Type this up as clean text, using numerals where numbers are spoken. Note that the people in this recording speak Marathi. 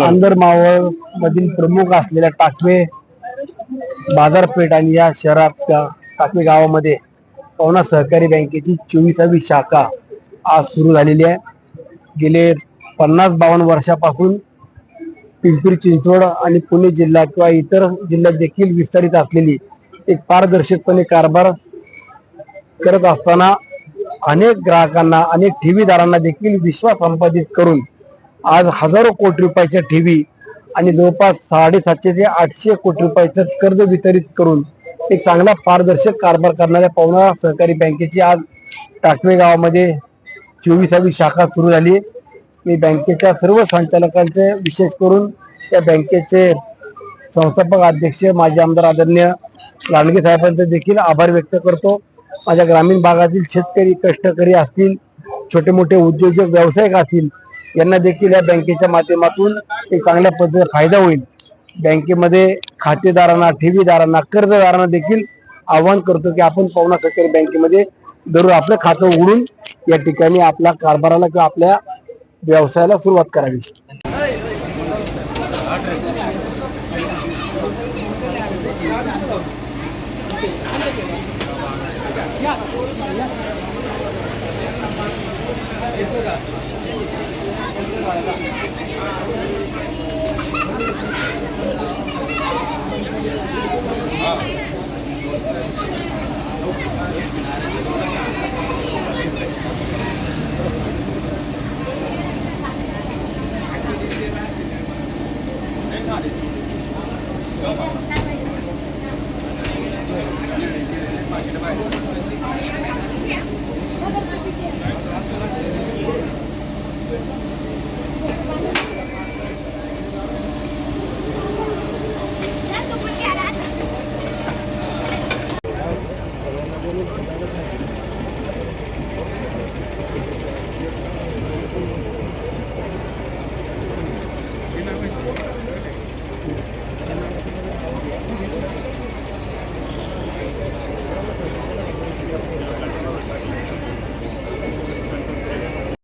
अंदरमावळ मधील प्रमुख असलेल्या टाकवे बाजारपेठ आणि या शहरात टाकवे गावामध्ये पवना सहकारी बँकेची 24वी शाखा आज सुरू झालेली आहे। गेले 50-52 वर्षापासून पिंपरी चिंचवड आणि पुणे जिल्हा किंवा इतर जिल्ह्यात देखील विस्तारित असलेली एक पारदर्शकपणे कारभार करत असताना अनेक ग्राहकांना अनेक ठेवीदारांना देखील विश्वास संपादित करून आज हजारो कोटी रुपयाच्या ठेवी आणि जवळपास 750 ते 800 कोटी रुपयाचं कर्ज वितरित करून एक चांगला पारदर्शक कारभार करणाऱ्या पवना सहकारी बँकेची आज टाकवे गावामध्ये 24वी शाखा सुरू झाली। मी बँकेच्या सर्व संचालकांचे विशेष करून या बँकेचे संस्थापक अध्यक्ष माजी आमदार आदरणीय लांडगे साहेबांचे देखील आभार व्यक्त करतो। माझ्या ग्रामीण भागातील शेतकरी कष्टकरी असतील, छोटे मोठे उद्योजक व्यावसायिक असतील, यांना देखील या बँकेच्या माध्यमातून एक चांगल्या पद्धतीने फायदा होईल। बँकेमध्ये खातेदारांना, ठेवीदारांना, कर्जदारांना देखील आवाहन करतो की आपण पवना सहकारी बँकेमध्ये दररोज आपलं खातं उघडून या ठिकाणी आपल्या कारभाराला किंवा आपल्या व्यवसायाला सुरुवात करावी।